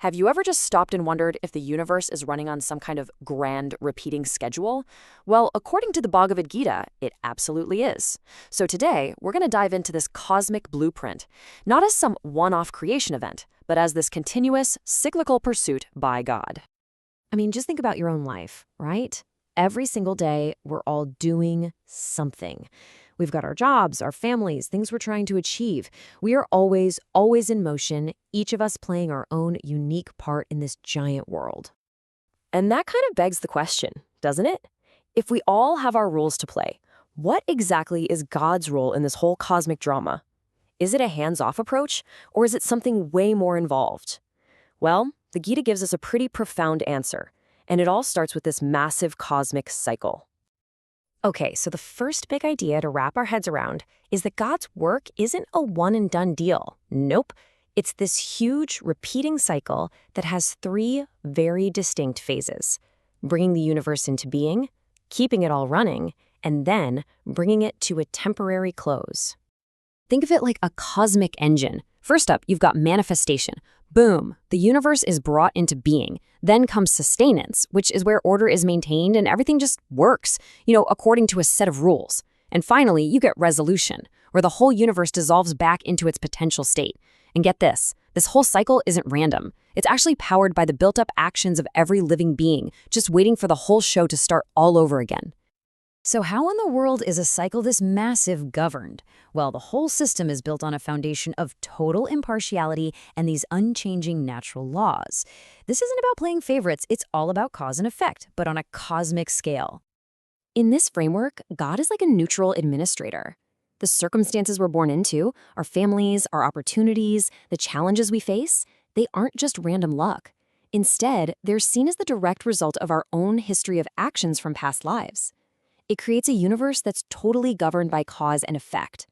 Have you ever just stopped and wondered if the universe is running on some kind of grand repeating schedule? Well, according to the Bhagavad Gita, it absolutely is. So today, we're going to dive into this cosmic blueprint, not as some one-off creation event, but as this continuous, cyclical pursuit by God. I mean, just think about your own life, right? Every single day, we're all doing something. We've got our jobs, our families, things we're trying to achieve. We are always in motion, each of us playing our own unique part in this giant world. And that kind of begs the question, doesn't it? If we all have our roles to play, what exactly is God's role in this whole cosmic drama? Is it a hands-off approach, or is it something way more involved? Well, the Gita gives us a pretty profound answer, and it all starts with this massive cosmic cycle. Okay, so the first big idea to wrap our heads around is that God's work isn't a one-and-done deal. Nope. It's this huge, repeating cycle that has three very distinct phases: bringing the universe into being, keeping it all running, and then bringing it to a temporary close. Think of it like a cosmic engine. First up, you've got manifestation. Boom, the universe is brought into being. Then comes sustenance, which is where order is maintained and everything just works, according to a set of rules. And finally, you get resolution, where the whole universe dissolves back into its potential state. And get this whole cycle isn't random. It's actually powered by the built-up actions of every living being, just waiting for the whole show to start all over again. So how in the world is a cycle this massive governed? Well, the whole system is built on a foundation of total impartiality and these unchanging natural laws. This isn't about playing favorites, it's all about cause and effect, but on a cosmic scale. In this framework, God is like a neutral administrator. The circumstances we're born into, our families, our opportunities, the challenges we face, they aren't just random luck. Instead, they're seen as the direct result of our own history of actions from past lives. It creates a universe that's totally governed by cause and effect.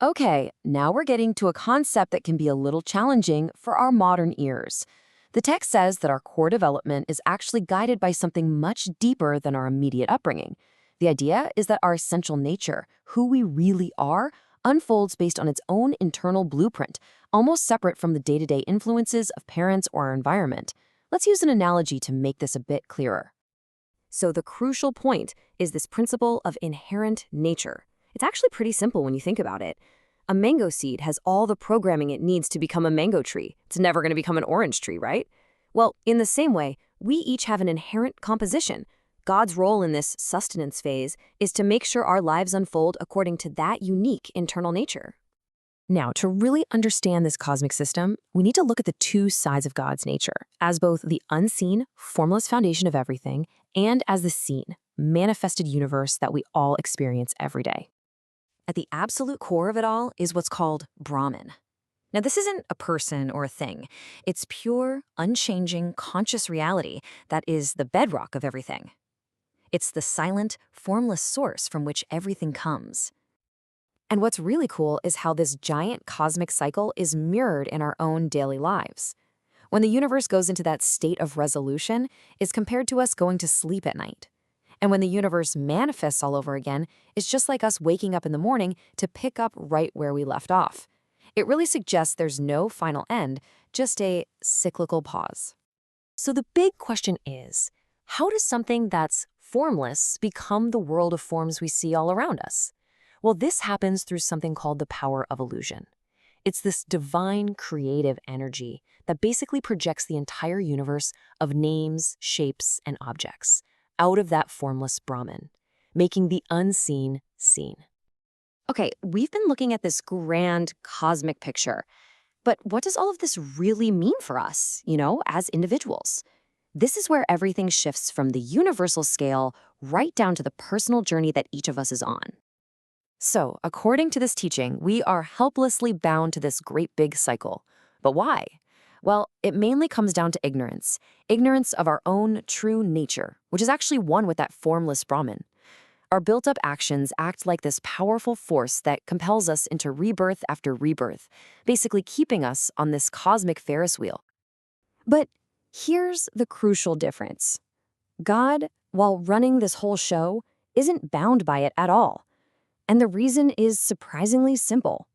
Okay, now we're getting to a concept that can be a little challenging for our modern ears. The text says that our core development is actually guided by something much deeper than our immediate upbringing. The idea is that our essential nature, who we really are, unfolds based on its own internal blueprint, almost separate from the day-to-day influences of parents or our environment. Let's use an analogy to make this a bit clearer. So the crucial point is this principle of inherent nature. It's actually pretty simple when you think about it. A mango seed has all the programming it needs to become a mango tree. It's never going to become an orange tree, right? Well, in the same way, we each have an inherent composition. God's role in this sustenance phase is to make sure our lives unfold according to that unique internal nature. Now, to really understand this cosmic system, we need to look at the two sides of God's nature, as both the unseen, formless foundation of everything, and as the seen, manifested universe that we all experience every day. At the absolute core of it all is what's called Brahman. Now, this isn't a person or a thing. It's pure, unchanging, conscious reality that is the bedrock of everything. It's the silent, formless source from which everything comes. And what's really cool is how this giant cosmic cycle is mirrored in our own daily lives. When the universe goes into that state of resolution, it's compared to us going to sleep at night. And when the universe manifests all over again, it's just like us waking up in the morning to pick up right where we left off. It really suggests there's no final end, just a cyclical pause. So the big question is, how does something that's formless become the world of forms we see all around us? Well, this happens through something called the power of illusion. It's this divine creative energy that basically projects the entire universe of names, shapes, and objects out of that formless Brahman, making the unseen seen. Okay, we've been looking at this grand cosmic picture, but what does all of this really mean for us, as individuals? This is where everything shifts from the universal scale right down to the personal journey that each of us is on. So, according to this teaching, we are helplessly bound to this great big cycle. But why? Well, it mainly comes down to ignorance. Ignorance of our own true nature, which is actually one with that formless Brahman. Our built-up actions act like this powerful force that compels us into rebirth after rebirth, basically keeping us on this cosmic Ferris wheel. But here's the crucial difference. God, while running this whole show, isn't bound by it at all. And the reason is surprisingly simple: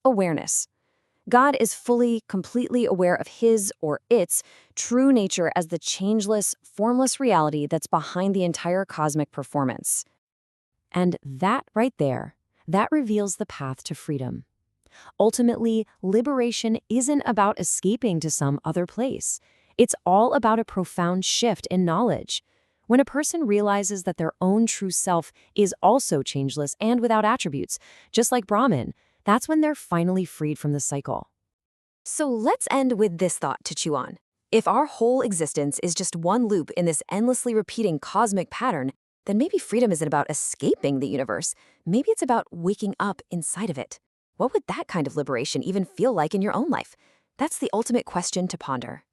awareness. God is fully, completely aware of his or its true nature as the changeless, formless reality that's behind the entire cosmic performance. And that right there, that reveals the path to freedom. Ultimately, liberation isn't about escaping to some other place. It's all about a profound shift in knowledge. When a person realizes that their own true self is also changeless and without attributes, just like Brahman, that's when they're finally freed from the cycle. So let's end with this thought to chew on. If our whole existence is just one loop in this endlessly repeating cosmic pattern, then maybe freedom isn't about escaping the universe. Maybe it's about waking up inside of it. What would that kind of liberation even feel like in your own life? That's the ultimate question to ponder.